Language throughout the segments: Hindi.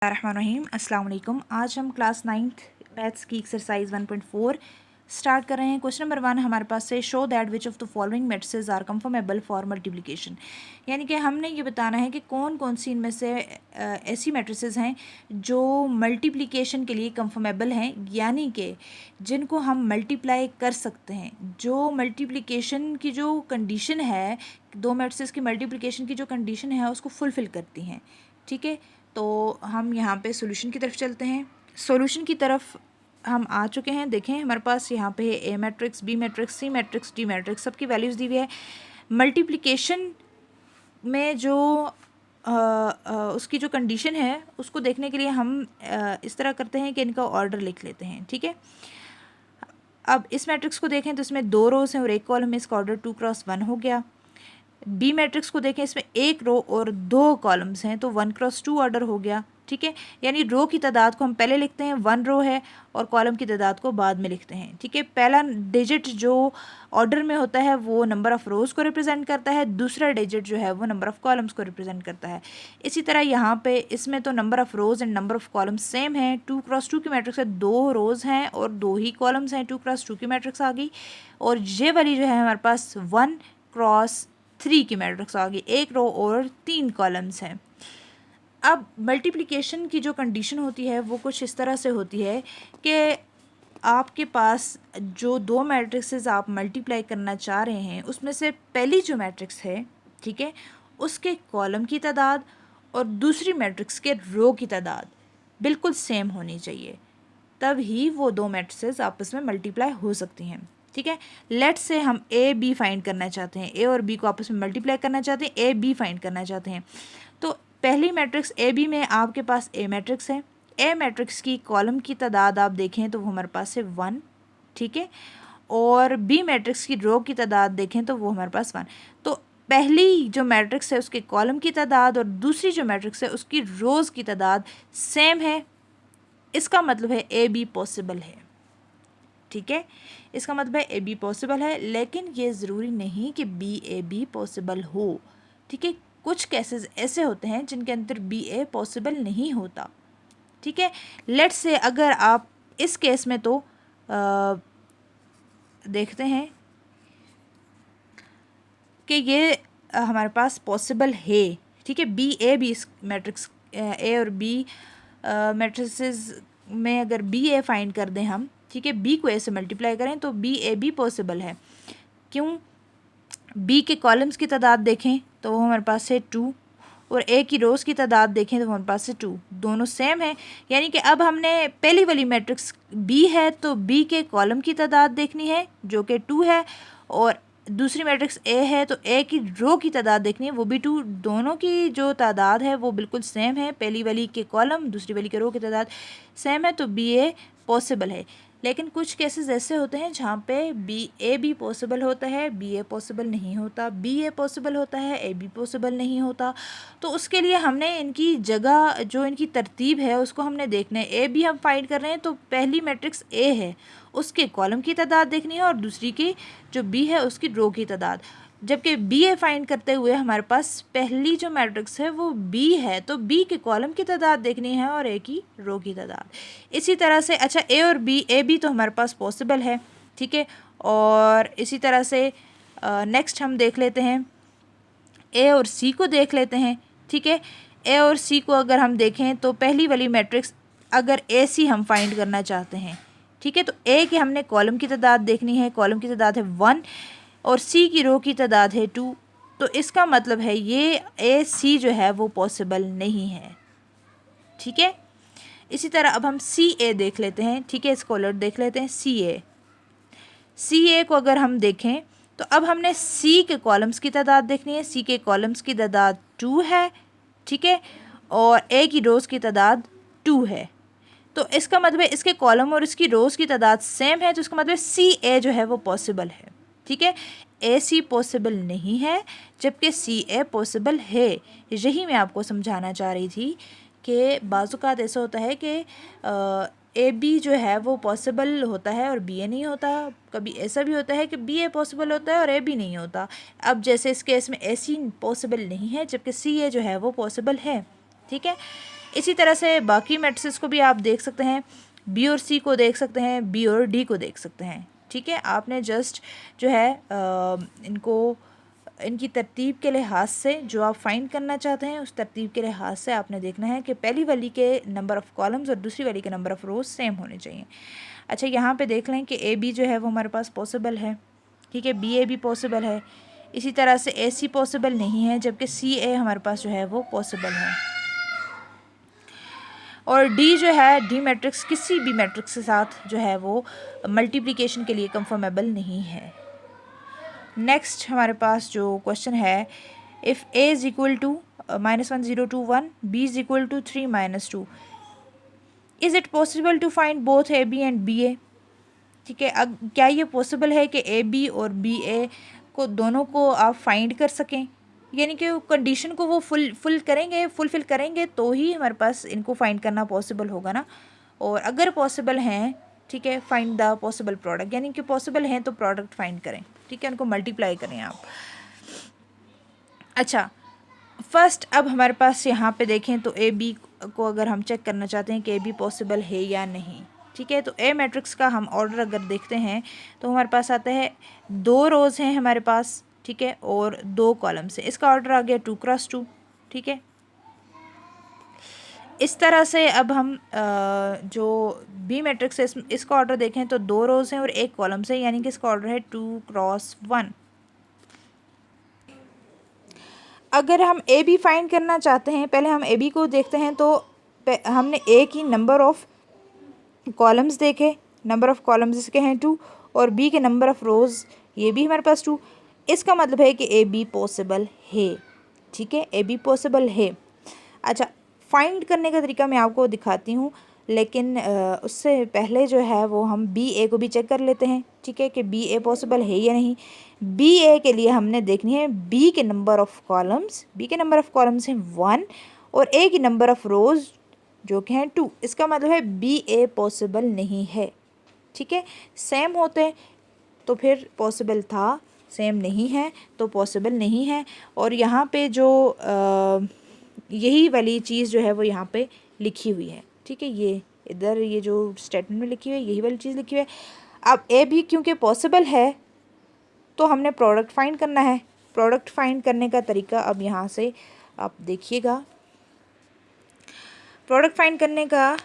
रहीम अस्सलाम वालेकुम। आज हम क्लास 9th मैथ्स की एक्सरसाइज 1.4 स्टार्ट कर रहे हैं। क्वेश्चन नंबर 1 हमारे पास से show that which of the following matrices are conformable for multiplication, यानी कि हमने ये बताना है कि कौन कौन सी इनमें से ऐसी मैट्रिसेस हैं जो मल्टीप्लिकेशन के लिए कंफर्मेबल हैं, यानी कि जिनको हम मल्टीप्लाई कर सकते हैं। जो मल्टीप्लिकेशन की जो कंडीशन है, दो मैट्रिसेस की मल्टीप्लिकेशन की जो कंडीशन है उसको फुलफ़िल करती हैं। ठीक है, तो हम यहाँ पे सॉल्यूशन की तरफ चलते हैं। सॉल्यूशन की तरफ हम आ चुके हैं। देखें हमारे पास यहाँ पे A matrix, B matrix, C matrix, D matrix, सबकी वैल्यूज़ दी हुई है। मल्टीप्लिकेशन में जो उसकी जो कंडीशन है उसको देखने के लिए हम इस तरह करते हैं कि इनका ऑर्डर लिख लेते हैं। ठीक है, अब इस मैट्रिक्स को देखें तो इसमें 2 रोज़ हैं और 1 कॉलम है, इसका ऑर्डर 2 क्रॉस 1 हो गया। बी मैट्रिक्स को देखें, इसमें 1 रो और 2 कॉलम्स हैं तो 1 क्रॉस 2 ऑर्डर हो गया। ठीक है, यानी रो की तादाद को हम पहले लिखते हैं, 1 रो है, और कॉलम की तादाद को बाद में लिखते हैं। ठीक है, पहला डिजिट जो ऑर्डर में होता है वो नंबर ऑफ़ रोज़ को रिप्रेजेंट करता है, दूसरा डिजिट जो है वो नंबर ऑफ़ कॉलम्स को रिप्रेजेंट करता है। इसी तरह यहाँ पे इसमें तो number of rows and number of columns same है। 2 क्रॉस 2 की मैट्रिक्स है, 2 रोज़ हैं और 2 ही कॉलम्स हैं, 2 क्रॉस 2 की मैट्रिक्स आ गई। और ये वाली जो है हमारे पास 1 क्रॉस 3 की मैट्रिक्स आ गई, 1 रो और 3 कॉलम्स हैं। अब मल्टीप्लिकेशन की जो कंडीशन होती है वो कुछ इस तरह से होती है कि आपके पास जो दो मैट्रिक्सेस आप मल्टीप्लाई करना चाह रहे हैं उसमें से पहली जो मैट्रिक्स है, ठीक है, उसके कॉलम की तादाद और दूसरी मैट्रिक्स के रो की तादाद बिल्कुल सेम होनी चाहिए, तब ही वो दो मैट्रिसेस आपस में मल्टीप्लाई हो सकती हैं। ठीक है, लेट्स से हम ए बी फाइंड करना चाहते हैं, ए और बी को आपस में मल्टीप्लाई करना चाहते हैं, ए बी फाइंड करना चाहते हैं। तो पहली मैट्रिक्स ए बी में आपके पास ए मैट्रिक्स है, ए मैट्रिक्स की कॉलम की तादाद आप देखें तो वो हमारे पास है 1। ठीक है, और बी मैट्रिक्स की रो की तादाद देखें तो वो हमारे पास 1। तो पहली जो मैट्रिक्स है उसके कॉलम की तादाद और दूसरी जो मैट्रिक्स है उसकी रोज़ की तादाद सेम है, इसका मतलब है ए बी पॉसिबल है। ठीक है, इसका मतलब है ए बी पॉसिबल है, लेकिन ये ज़रूरी नहीं कि बी ए बी पॉसिबल हो। ठीक है, कुछ केसेस ऐसे होते हैं जिनके अंदर बी ए पॉसिबल नहीं होता। ठीक है, लेट्स से अगर आप इस केस में तो देखते हैं कि ये हमारे पास पॉसिबल है। ठीक है, बी ए बी इस मैट्रिक्स ए और बी मैट्रिसेस में अगर बी ए फाइंड कर दें हम, ठीक है, बी को ए से मल्टीप्लाई करें तो बी ए बी पॉसिबल है। क्यों? बी के कॉलम्स की तादाद देखें तो वो हमारे पास है 2 और ए की रोज़ की तादाद देखें तो हमारे पास है 2, दोनों सेम है। यानी कि अब हमने पहली वाली मैट्रिक्स बी है तो बी के कॉलम की तादाद देखनी है जो कि 2 है, और दूसरी मैट्रिक्स ए है तो ए की रो की तादाद देखनी है, वो भी 2। दोनों की जो तादाद है वो बिल्कुल सेम है, पहली वाली के कॉलम दूसरी वाली के रो की तादाद सेम है, तो बी ए पॉसिबल है। लेकिन कुछ केसेस ऐसे होते हैं जहाँ पे बी ए बी पॉसिबल होता है, बी ए पॉसिबल नहीं होता, बी ए पॉसिबल होता है, ए बी पॉसिबल नहीं होता। तो उसके लिए हमने इनकी जगह जो इनकी तरतीब है उसको हमने देखना है। ए बी हम फाइंड कर रहे हैं तो पहली मैट्रिक्स ए है उसके कॉलम की तादाद देखनी है और दूसरी की जो बी है उसकी रो की तादाद, जबकि बी ए फाइंड करते हुए हमारे पास पहली जो मैट्रिक्स है वो बी है तो बी के कॉलम की तादाद देखनी है और ए की रो की तादाद। इसी तरह से अच्छा ए और बी, ए बी तो हमारे पास पॉसिबल है। ठीक है, और इसी तरह से नेक्स्ट हम देख लेते हैं ए और सी को देख लेते हैं। ठीक है, ए और सी को अगर हम देखें तो पहली वाली मैट्रिक्स अगर ए सी हम फाइंड करना चाहते हैं, ठीक है, तो ए के हमने कॉलम की तादाद देखनी है, कॉलम की तादाद है 1 और सी की रो की तादाद है 2, तो इसका मतलब है ये ए सी जो है वो पॉसिबल नहीं है। ठीक है, इसी तरह अब हम सी ए देख लेते हैं। ठीक है, इसको उलट देख लेते हैं। सी ए को अगर हम देखें तो अब हमने सी के कॉलम्स की तादाद देखनी है, सी के कॉलम्स की तादाद 2 है। ठीक है, और ए की रोज़ की तादाद 2 है, तो इसका मतलब है इसके कॉलम और इसकी रोज़ की तादाद सेम है, तो इसका मतलब सी ए जो है वो पॉसिबल है। ठीक है, ए सी पॉसिबल नहीं है जबकि सी ए पॉसिबल है। यही मैं आपको समझाना चाह रही थी कि बाज़-औक़ात ऐसा होता है कि ए बी जो है वो पॉसिबल होता है और बी ए नहीं होता। कभी ऐसा भी होता है कि बी ए पॉसिबल होता है और ए बी नहीं होता। अब जैसे इस केस में ए सी पॉसिबल नहीं है जबकि सी ए जो है वो पॉसिबल है। ठीक है, इसी तरह से बाकी मैट्रिसेस को भी आप देख सकते हैं, बी और सी को देख सकते हैं, बी और डी को देख सकते हैं। ठीक है, आपने जस्ट जो है इनको इनकी तरतीब के लिहाज से जो आप फाइंड करना चाहते हैं उस तरतीब के लिहाज से आपने देखना है कि पहली वाली के नंबर ऑफ़ कॉलम्स और दूसरी वाली के नंबर ऑफ़ रोज सेम होने चाहिए। अच्छा, यहाँ पे देख लें कि ए बी जो है वो हमारे पास पॉसिबल है। ठीक है, बी ए भी पॉसिबल है। इसी तरह से ए सी पॉसिबल नहीं है, जबकि सी ए हमारे पास जो है वो पॉसिबल है। और डी जो है, डी मैट्रिक्स किसी भी मैट्रिक्स के साथ जो है वो मल्टीप्लिकेशन के लिए कंफर्मेबल नहीं है। नेक्स्ट हमारे पास जो क्वेश्चन है, if A is equal to -1 0 2 1, B is equal to 3 -2, is it possible to find both A B and B A. ठीक है, अब क्या ये पॉसिबल है कि ए बी और बी ए को दोनों को आप फाइंड कर सकें, यानी कि कंडीशन को वो फुलफ़िल करेंगे तो ही हमारे पास इनको फाइंड करना पॉसिबल होगा ना। और अगर पॉसिबल हैं, ठीक है, फाइंड द पॉसिबल प्रोडक्ट, यानी कि पॉसिबल हैं तो प्रोडक्ट फाइंड करें। ठीक है, उनको मल्टीप्लाई करें आप। अच्छा, फर्स्ट अब हमारे पास यहाँ पे देखें तो ए बी को अगर हम चेक करना चाहते हैं कि ए बी पॉसिबल है या नहीं। ठीक है, तो ए मैट्रिक्स का हम ऑर्डर अगर देखते हैं तो हमारे पास आता है 2 रोज़ हैं हमारे पास। ठीक है, और 2 कॉलम्स है। इसका ऑर्डर आ गया 2 क्रॉस 2। ठीक है, इस तरह से अब हम जो बी मैट्रिक्स है इसका ऑर्डर देखें तो 2 रोज़ हैं और 1 कॉलम से, यानी कि इसका ऑर्डर है 2 क्रॉस 1। अगर हम ए बी फाइंड करना चाहते हैं, पहले हम ए बी को देखते हैं तो हमने ए की नंबर ऑफ़ कॉलम्स देखे, नंबर ऑफ़ कॉलम्स इसके हैं 2, और बी के नंबर ऑफ़ रोज़ ये भी हमारे पास 2। इसका मतलब है कि ए बी पॉसिबल है। ठीक है, ए बी पॉसिबल है। अच्छा, फाइंड करने का तरीका मैं आपको दिखाती हूँ, लेकिन उससे पहले जो है वो हम बी ए को भी चेक कर लेते हैं। ठीक है, कि बी ए पॉसिबल है या नहीं। बी ए के लिए हमने देखनी है बी के नंबर ऑफ़ कॉलम्स, बी के नंबर ऑफ़ कॉलम्स हैं 1 और ए की नंबर ऑफ़ रोज़ जो कि हैं 2। इसका मतलब है बी ए पॉसिबल नहीं है। ठीक है, सेम होते तो फिर पॉसिबल था, सेम नहीं है तो पॉसिबल नहीं है। और यहाँ पे जो यही वाली चीज़ जो है वो यहाँ पे लिखी हुई है। ठीक है, ये इधर ये जो स्टेटमेंट में लिखी हुई है यही वाली चीज़ लिखी हुई है। अब ए भी क्योंकि पॉसिबल है तो हमने प्रोडक्ट फाइंड करना है। प्रोडक्ट फाइंड करने का तरीका अब यहाँ से आप देखिएगा। प्रोडक्ट फाइंड करने का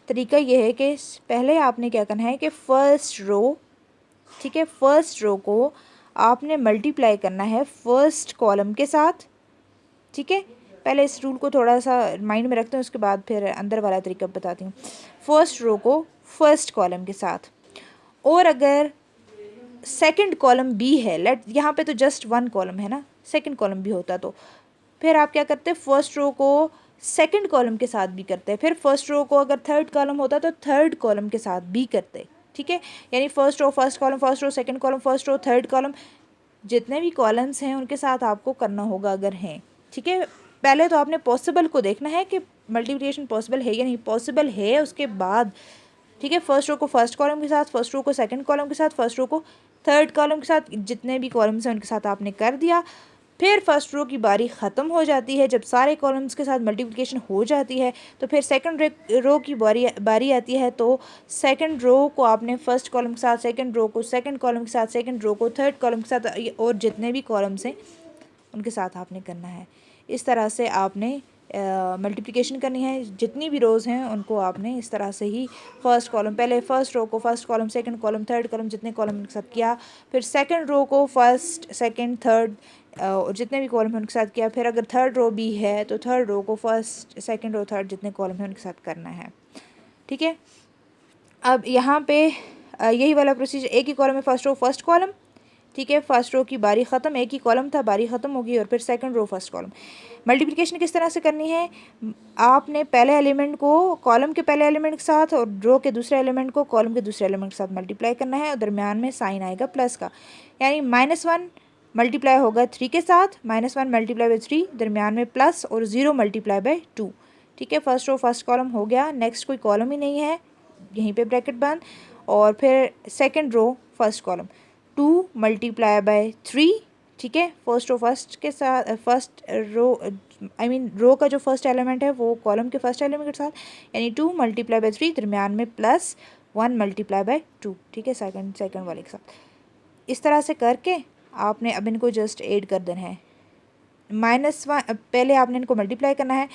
तरीका ये है कि पहले आपने क्या करना है कि फ़र्स्ट रो, ठीक है, फ़र्स्ट रो को आपने मल्टीप्लाई करना है फ़र्स्ट कॉलम के साथ। ठीक है, पहले इस रूल को थोड़ा सा माइंड में रखते हैं, उसके बाद फिर अंदर वाला तरीका बताती हूँ। फ़र्स्ट रो को फ़र्स्ट कॉलम के साथ, और अगर सेकंड कॉलम बी है, लेट यहाँ पे तो जस्ट 1 कॉलम है ना, सेकंड कॉलम भी होता तो फिर आप क्या करते हैं, फर्स्ट रो को सेकंड कॉलम के साथ भी करते हैं। फिर फर्स्ट रो को अगर थर्ड कॉलम होता तो थर्ड कॉलम के साथ भी करते। ठीक है, यानी first row first column, first row second column, first row third column, जितने भी कॉलम्स हैं उनके साथ आपको करना होगा अगर हैं। ठीक है, पहले तो आपने पॉसिबल को देखना है कि मल्टीप्लिकेशन पॉसिबल है या नहीं। पॉसिबल है उसके बाद, ठीक है, फर्स्ट रो को फर्स्ट कॉलम के साथ, फर्स्ट रो को सेकंड कॉलम के साथ, फर्स्ट रो को थर्ड कॉलम के साथ, जितने भी कॉलम्स हैं उनके साथ आपने कर दिया। फिर फर्स्ट रो की बारी ख़त्म हो जाती है। जब सारे कॉलम्स के साथ मल्टीप्लिकेशन हो जाती है तो फिर सेकंड रो की बारी आती है। तो सेकंड रो को आपने फर्स्ट कॉलम के साथ, सेकंड रो को सेकंड कॉलम के साथ, सेकंड रो को थर्ड कॉलम के साथ, और जितने भी कॉलम्स हैं उनके साथ आपने करना है। इस तरह से आपने मल्टीप्लिकेशन करनी है। जितनी भी रोज़ हैं उनको आपने इस तरह से ही फर्स्ट कॉलम, पहले फर्स्ट रो को first column, second column, third column, जितने कॉलम उनके साथ किया। फिर सेकंड रो को फर्स्ट, सेकंड, थर्ड और जितने भी कॉलम हैं उनके साथ किया। फिर अगर थर्ड रो भी है तो थर्ड रो को फर्स्ट, सेकंड और थर्ड जितने कॉलम हैं उनके साथ करना है। ठीक है, अब यहाँ पे यही वाला प्रोसीजर, एक ही कॉलम में फर्स्ट रो फर्स्ट कॉलम। ठीक है, फर्स्ट रो की बारी ख़त्म, एक ही कॉलम था, बारी ख़त्म होगी, और फिर second row first column. Multiplication किस तरह से करनी है, आपने पहले एलिमेंट को कॉलम के पहले एलिमेंट के साथ और रो के दूसरे एलिमेंट को कॉलम के दूसरे एलिमेंट के साथ मल्टीप्लाई करना है, और दरमियान में साइन आएगा प्लस का, यानी -1 मल्टीप्लाई होगा 3 के साथ, -1 मल्टीप्लाई बाई 3, दरमियान में प्लस, और 0 मल्टीप्लाई बाई 2। ठीक है, फर्स्ट रो फर्स्ट कॉलम हो गया, नेक्स्ट कोई कॉलम ही नहीं है, यहीं पे ब्रैकेट बंद, और फिर second row first column 2 multiply by 3। ठीक है, फर्स्ट रो फर्स्ट के साथ, फर्स्ट रो आई मीन रो का जो फर्स्ट एलिमेंट है वो कॉलम के फर्स्ट एलिमेंट के साथ, यानी 2 मल्टीप्लाई बाई 3, दरमियान में प्लस 1 मल्टीप्लाई बाई 2, ठीक है, सेकंड वाले के साथ। इस तरह से करके आपने अब इनको जस्ट ऐड कर देना है। -1 पहले आपने इनको मल्टीप्लाई करना है,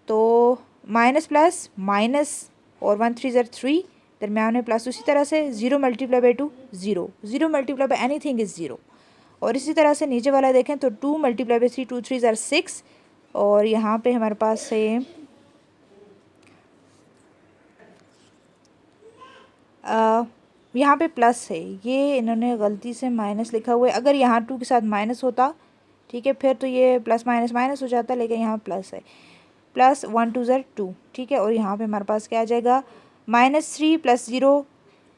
तो माइनस प्लस माइनस और 1 3 ज़र 3, दरमियान में प्लस, उसी तरह से 0 multiply by 2 0, 0 multiply by anything is 0। और इसी तरह से नीचे वाला देखें तो 2 मल्टीप्लाई बाई 3, 2 3 ज़र 6, और यहाँ पे हमारे पास है यहाँ पे प्लस है, ये इन्होंने गलती से माइनस लिखा हुआ है। अगर यहाँ 2 के साथ माइनस होता, ठीक है, फिर तो ये प्लस माइनस माइनस हो जाता, लेकिन यहाँ प्लस है, प्लस 1 2 ज़र 2, ठीक है। और यहाँ पे हमारे पास क्या आ जाएगा, -3 प्लस 0,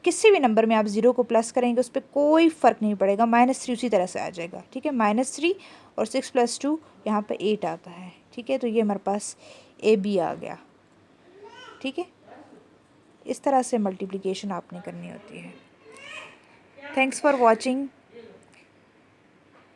किसी भी नंबर में आप 0 को प्लस करेंगे उस पर कोई फ़र्क नहीं पड़ेगा, -3 उसी तरह से आ जाएगा, ठीक है। -3 और 6 + 2 यहाँ पे 8 आता है, ठीक है। तो ये हमारे पास AB आ गया, ठीक है। इस तरह से मल्टीप्लिकेशन आपने करनी होती है। Thanks for watching.